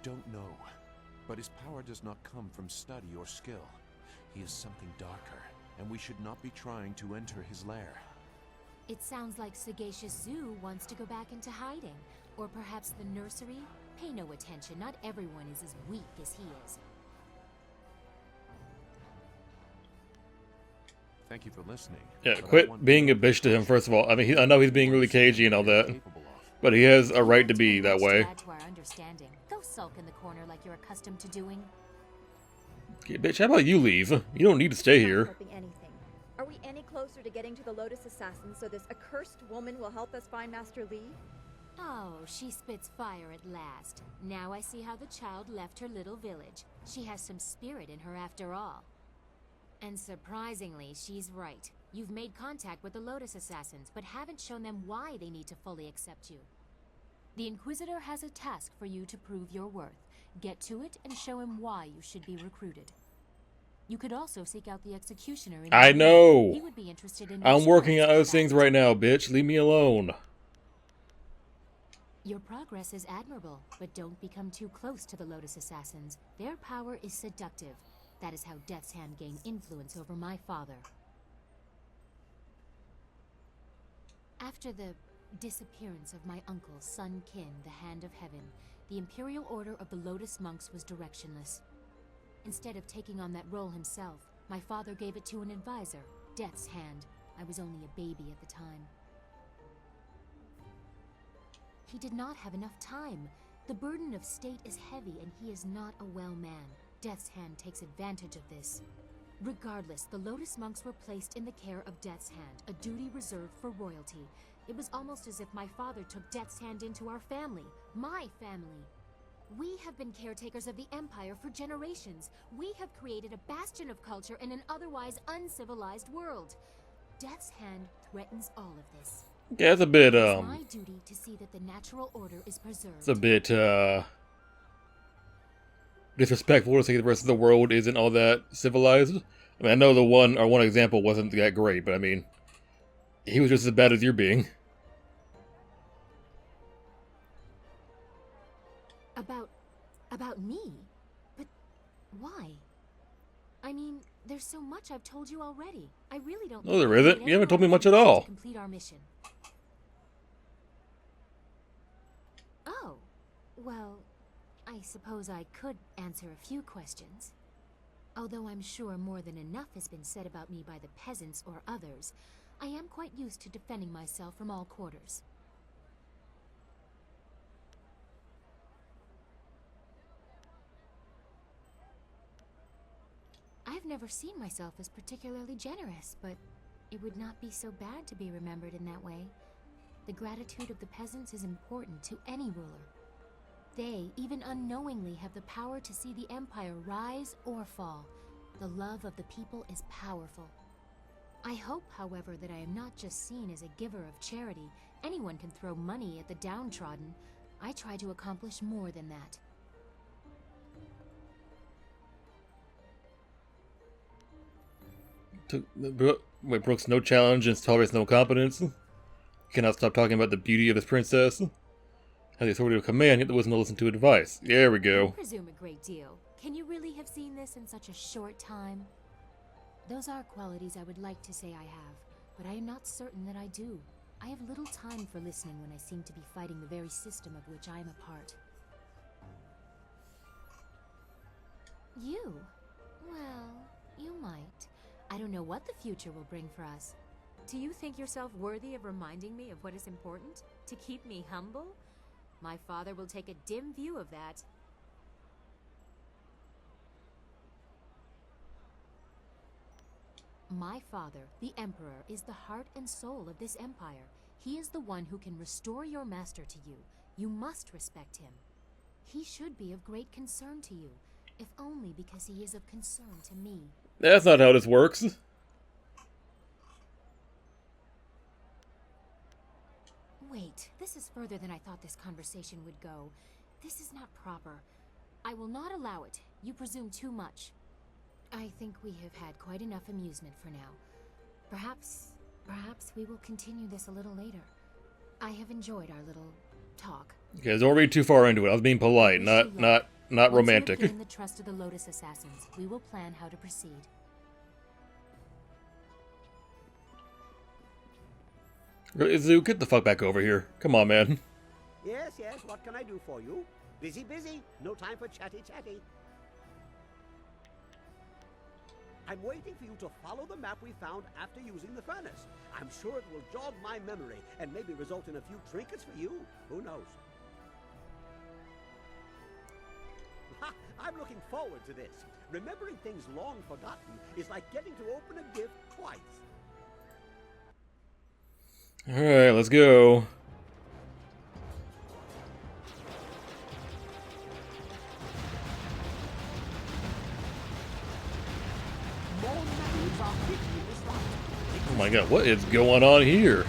don't know, but his power does not come from study or skill. He is something darker, and we should not be trying to enter his lair. It sounds like Sagacious Zoo wants to go back into hiding. Or perhaps the nursery? Pay no attention, not everyone is as weak as he is. Thank you for listening. Yeah, quit being a bitch to him, first of all. I mean, I know he's being really cagey and all that, but he has a right to be that way. To our understanding. Go sulk in the corner like you're accustomed to doing. Okay, bitch, how about you leave? You don't need to stay here. Anything. Are we any closer to getting to the Lotus Assassins so this accursed woman will help us find Master Li? Oh, she spits fire at last. Now I see how the child left her little village. She has some spirit in her after all. And surprisingly, she's right. You've made contact with the Lotus Assassins, but haven't shown them why they need to fully accept you. The Inquisitor has a task for you to prove your worth. Get to it and show him why you should be recruited. You could also seek out the Executioner. I know! He would be interested in I'm working on other things right now, bitch. Leave me alone. Your progress is admirable, but don't become too close to the Lotus Assassins. Their power is seductive. That is how Death's Hand gained influence over my father. After the disappearance of my uncle's son Qin, the Hand of Heaven, the Imperial Order of the Lotus Monks was directionless. Instead of taking on that role himself, my father gave it to an advisor, Death's Hand. I was only a baby at the time. He did not have enough time. The burden of state is heavy and he is not a well man. Death's Hand takes advantage of this. Regardless, the Lotus Monks were placed in the care of Death's Hand, a duty reserved for royalty. It was almost as if my father took Death's Hand into our family, my family. We have been caretakers of the Empire for generations. We have created a bastion of culture in an otherwise uncivilized world. Death's Hand threatens all of this. Yeah, it's a bit, It's my duty to see that the natural order is preserved. It's a bit, disrespectful to say the rest of the world isn't all that civilized. I mean, I know the one example wasn't that great, but I mean, he was just as bad as you're being. About me? But why? I mean, there's so much I've told you already. I really don't. No, there isn't. You haven't told me much at all. Complete our mission. Oh, well, I suppose I could answer a few questions. Although I'm sure more than enough has been said about me by the peasants or others, I am quite used to defending myself from all quarters. I've never seen myself as particularly generous, but it would not be so bad to be remembered in that way. The gratitude of the peasants is important to any ruler. They, even unknowingly, have the power to see the Empire rise or fall. The love of the people is powerful. I hope, however, that I am not just seen as a giver of charity. Anyone can throw money at the downtrodden. I try to accomplish more than that. Wait, Brooks, no challenge and tolerates no competence. He cannot stop talking about the beauty of his princess. Has the authority of command, yet wasn't to listen to advice. There we go. I presume a great deal. Can you really have seen this in such a short time? Those are qualities I would like to say I have, but I am not certain that I do. I have little time for listening when I seem to be fighting the very system of which I am a part. You? Well, you might. I don't know what the future will bring for us. Do you think yourself worthy of reminding me of what is important? To keep me humble? My father will take a dim view of that. My father, the Emperor, is the heart and soul of this empire. He is the one who can restore your master to you. You must respect him. He should be of great concern to you, if only because he is of concern to me. That's not how this works. Wait, this is further than I thought this conversation would go. This is not proper. I will not allow it. You presume too much. I think we have had quite enough amusement for now. Perhaps we will continue this a little later. I have enjoyed our little talk. Okay, don't read too far into it. I was being polite, not Once you romantic. have gained the trust of the Lotus Assassins, we will plan how to proceed. Izu, get the fuck back over here. Come on, man. Yes, yes, what can I do for you? Busy, busy. No time for chatty, chatty. I'm waiting for you to follow the map we found after using the furnace. I'm sure it will jog my memory and maybe result in a few trinkets for you. Who knows? Ha! I'm looking forward to this. Remembering things long forgotten is like getting to open a gift twice. Alright, let's go. Oh my god, what is going on here?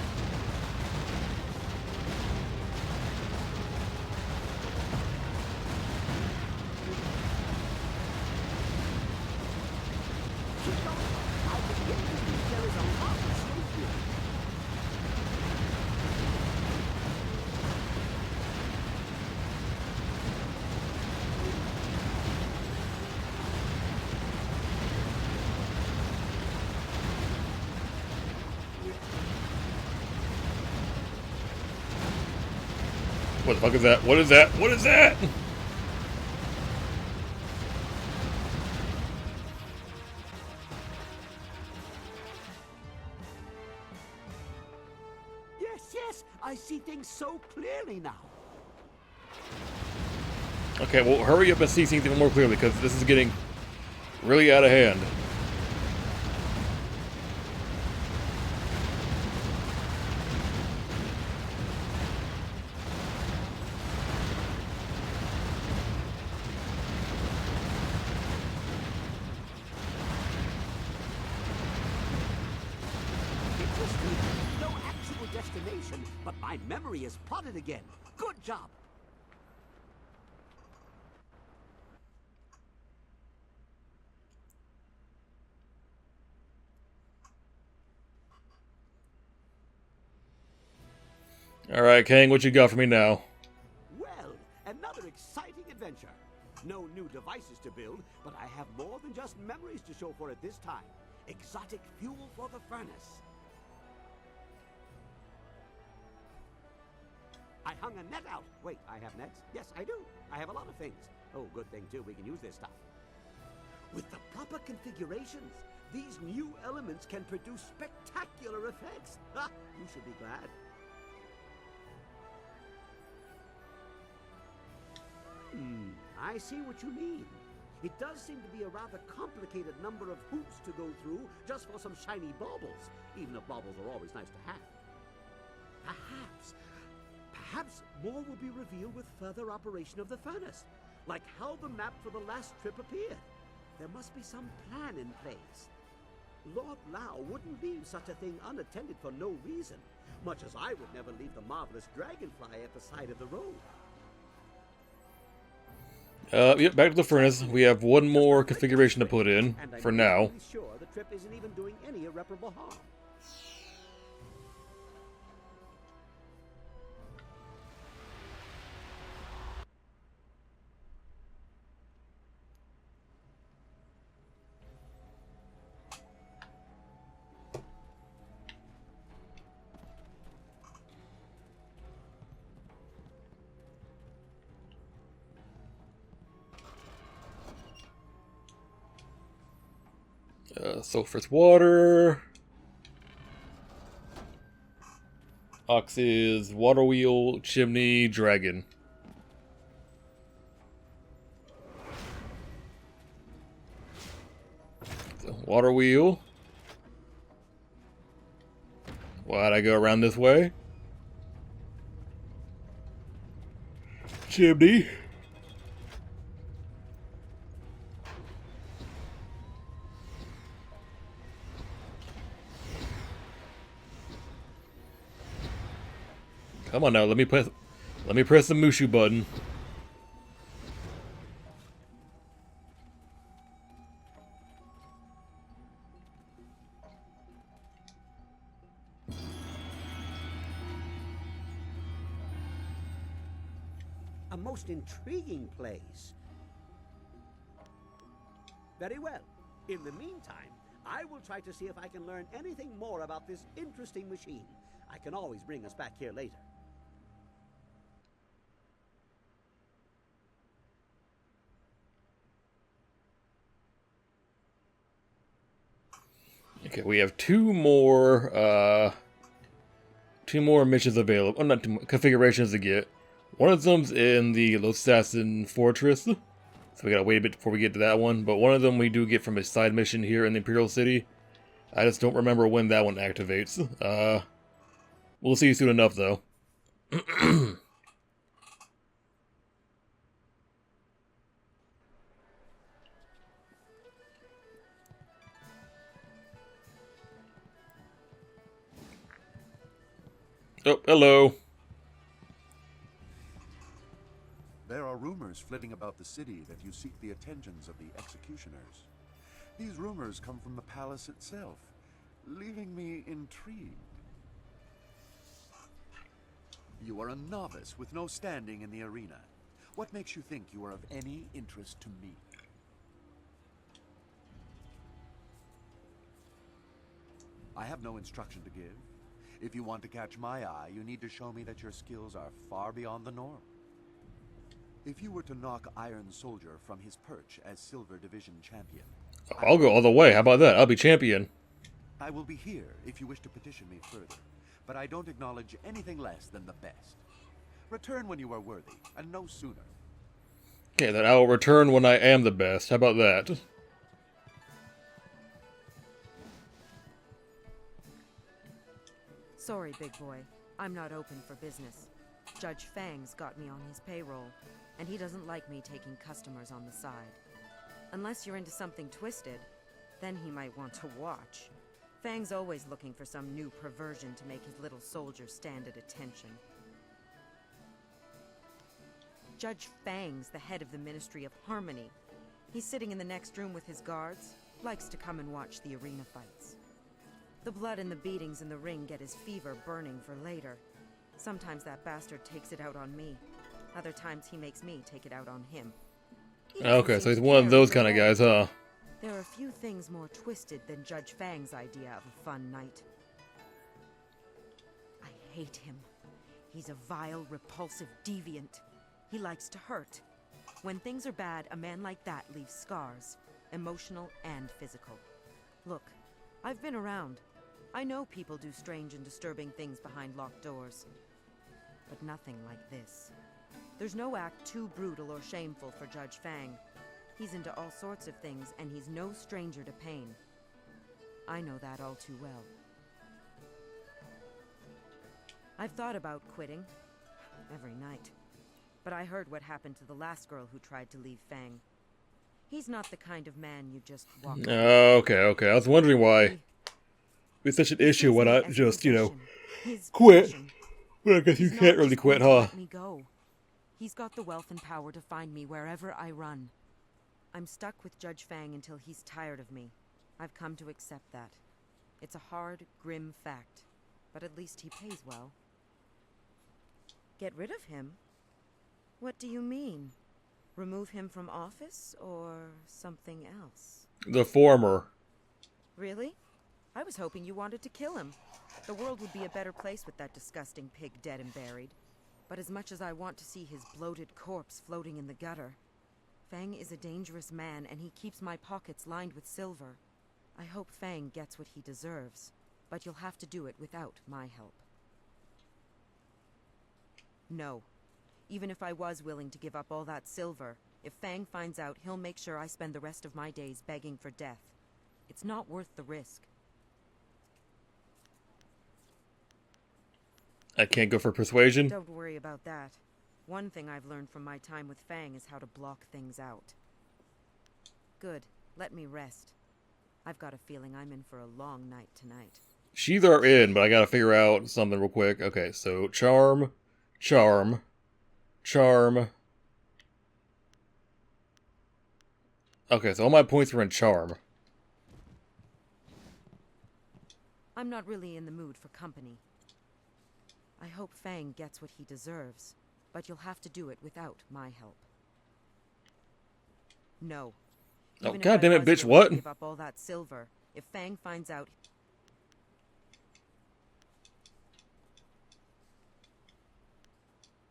What the fuck is that? What is that? What is that? Yes, yes, I see things so clearly now. Okay, well, hurry up and see things even more clearly, because this is getting really out of hand. Interesting. No actual destination, but my memory is plotted again. Good job. Alright, Kang, what you got for me now? Well, another exciting adventure. No new devices to build, but I have more than just memories to show for it this time. Exotic fuel for the furnace. I hung a net out. Wait, I have nets? Yes, I do. I have a lot of things. Oh, good thing too, we can use this stuff. With the proper configurations, these new elements can produce spectacular effects. Ha! You should be glad. I see what you mean. It does seem to be a rather complicated number of hoops to go through just for some shiny baubles, even if baubles are always nice to have. Perhaps more will be revealed with further operation of the furnace, like how the map for the last trip appeared. There must be some plan in place. Lord Lao wouldn't leave such a thing unattended for no reason, much as I would never leave the marvelous dragonfly at the side of the road. Yep, back to the furnace. We have one more configuration to put in, for now. I'm sure the trip isn't even doing any irreparable harm. Sulfurous water. Oxys, water wheel, chimney, dragon. So, water wheel. Why'd I go around this way? Chimney. Come on now, let me press the Mushu button. most intriguing place. Very well. In the meantime, I will try to see if I can learn anything more about this interesting machine. I can always bring us back here later. Okay, we have two more missions available. Oh, not two more, configurations to get. One of them's in the Lost Assassin Fortress, so we gotta wait a bit before we get to that one. But one of them we do get from a side mission here in the Imperial City. I just don't remember when that one activates. We'll see soon enough, though. Oh, hello. There are rumors flitting about the city that you seek the attentions of the executioners. These rumors come from the palace itself, leaving me intrigued. You are a novice with no standing in the arena. What makes you think you are of any interest to me? I have no instruction to give. If you want to catch my eye, you need to show me that your skills are far beyond the norm. If you were to knock Iron Soldier from his perch as Silver Division champion... I'll go all the way. How about that? I'll be champion. I will be here if you wish to petition me further, but I don't acknowledge anything less than the best. Return when you are worthy, and no sooner. Okay, then I will return when I am the best. How about that? Sorry, big boy. I'm not open for business. Judge Fang's got me on his payroll, and he doesn't like me taking customers on the side. Unless you're into something twisted, then he might want to watch. Fang's always looking for some new perversion to make his little soldier stand at attention. Judge Fang's the head of the Ministry of Harmony. He's sitting in the next room with his guards, likes to come and watch the arena fights. The blood and the beatings in the ring get his fever burning for later. Sometimes that bastard takes it out on me. Other times he makes me take it out on him. Okay, so he's one of those kind of guys, huh? There are few things more twisted than Judge Fang's idea of a fun night. I hate him. He's a vile, repulsive deviant. He likes to hurt. When things are bad, a man like that leaves scars, emotional and physical. Look, I've been around. I know people do strange and disturbing things behind locked doors. But nothing like this. There's no act too brutal or shameful for Judge Fang. He's into all sorts of things, and he's no stranger to pain. I know that all too well. I've thought about quitting. Every night. But I heard what happened to the last girl who tried to leave Fang. He's not the kind of man you just walk Okay. I was wondering why it's such an issue when I just, quit. Well, I guess you can't really quit, huh? Let me go. He's got the wealth and power to find me wherever I run. I'm stuck with Judge Fang until he's tired of me. I've come to accept that. It's a hard, grim fact, but at least he pays well. Get rid of him? What do you mean? Remove him from office, or something else? The former. Really? I was hoping you wanted to kill him. The world would be a better place with that disgusting pig dead and buried. But as much as I want to see his bloated corpse floating in the gutter, Fang is a dangerous man, and he keeps my pockets lined with silver. I hope Fang gets what he deserves, but you'll have to do it without my help. No. Even if I was willing to give up all that silver, if Fang finds out, he'll make sure I spend the rest of my days begging for death. It's not worth the risk. I can't go for persuasion? Don't worry about that. One thing I've learned from my time with Fang is how to block things out. Good. Let me rest. I've got a feeling I'm in for a long night tonight. She's are in, but I gotta figure out something real quick. Okay, so charm. Okay, so all my points were in charm. I'm not really in the mood for company. I hope Fang gets what he deserves, but you'll have to do it without my help. No. Oh, Even if God damn I it, was bitch, willing what? to give up all that silver, if Fang finds out...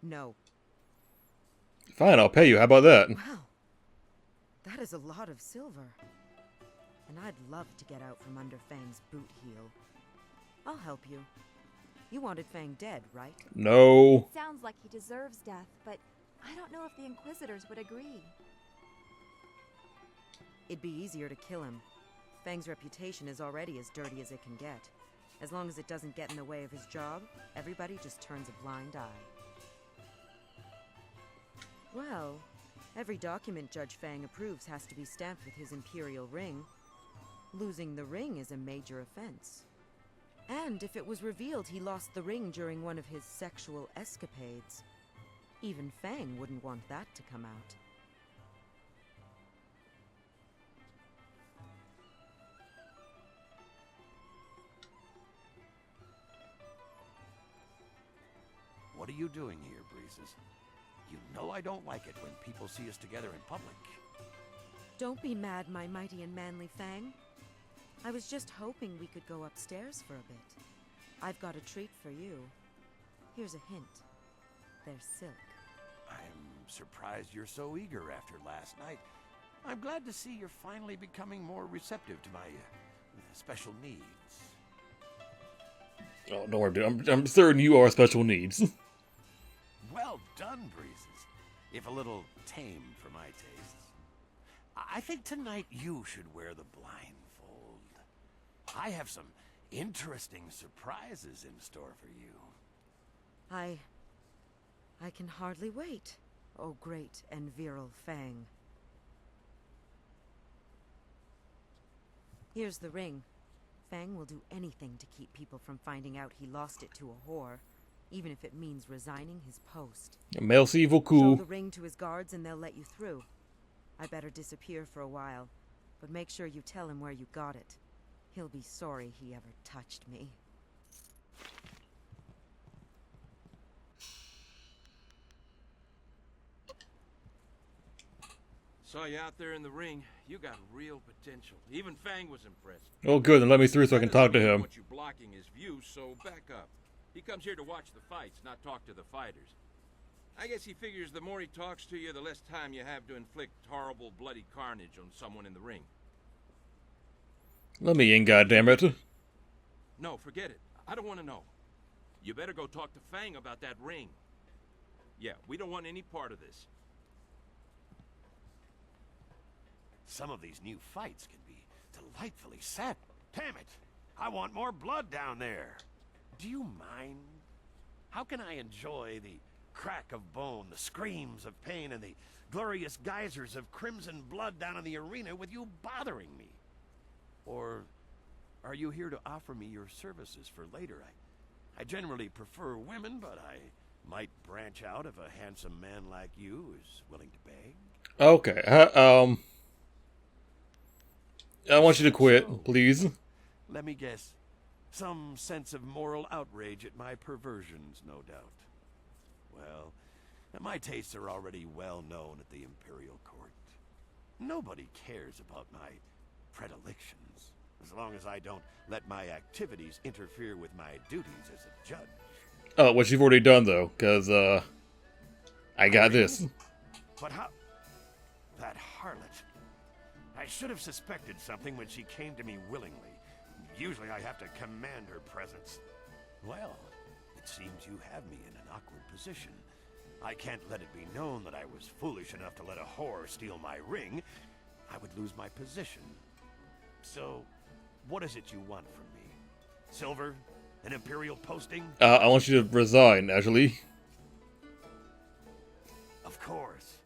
No. Fine, I'll pay you. How about that? Wow. That is a lot of silver. And I'd love to get out from under Fang's boot heel. I'll help you. You wanted Fang dead, right? No. Sounds like he deserves death, but I don't know if the Inquisitors would agree. It'd be easier to kill him. Fang's reputation is already as dirty as it can get. As long as it doesn't get in the way of his job, everybody just turns a blind eye. Well, every document Judge Fang approves has to be stamped with his Imperial ring. Losing the ring is a major offense. And if it was revealed he lost the ring during one of his sexual escapades, even Fang wouldn't want that to come out. What are you doing here, Breezes? You know I don't like it when people see us together in public. Don't be mad, my mighty and manly Fang. I was just hoping we could go upstairs for a bit. I've got a treat for you. Here's a hint. They're silk. I'm surprised you're so eager after last night. I'm glad to see you're finally becoming more receptive to my special needs. Oh, don't worry, dude. I'm certain you are special needs. Well done, Breezes. If a little tame for my tastes. I think tonight you should wear the blindfold. I have some interesting surprises in store for you. I can hardly wait, oh great and virile Fang. Here's the ring. Fang will do anything to keep people from finding out he lost it to a whore, even if it means resigning his post. Merci Show beaucoup. the ring to his guards and they'll let you through. I better disappear for a while, but make sure you tell him where you got it. He'll be sorry he ever touched me. Saw you out there in the ring. You got real potential. Even Fang was impressed. Oh, good. Then let me through so I can talk to him. What you blocking his view, so back up. He comes here to watch the fights, not talk to the fighters. I guess he figures the more he talks to you, the less time you have to inflict horrible, bloody carnage on someone in the ring. Let me in, goddammit. No, forget it. I don't want to know. You better go talk to Fang about that ring. Yeah, we don't want any part of this. Some of these new fights can be delightfully set. Damn it! I want more blood down there. Do you mind? How can I enjoy the crack of bone, the screams of pain, and the glorious geysers of crimson blood down in the arena with you bothering me? Or are you here to offer me your services for later? I generally prefer women, but I might branch out if a handsome man like you is willing to beg. Okay. I want you to quit, please. Let me guess. Some sense of moral outrage at my perversions, no doubt. Well, my tastes are already well known at the Imperial Court. Nobody cares about my predilections, as long as I don't let my activities interfere with my duties as a judge. Oh, what you've already done, though, because, I got this. But how... That harlot. I should have suspected something when she came to me willingly. Usually I have to command her presence. Well, it seems you have me in an awkward position. I can't let it be known that I was foolish enough to let a whore steal my ring. I would lose my position. So, what is it you want from me? Silver? An Imperial posting? I want you to resign, actually. Of course.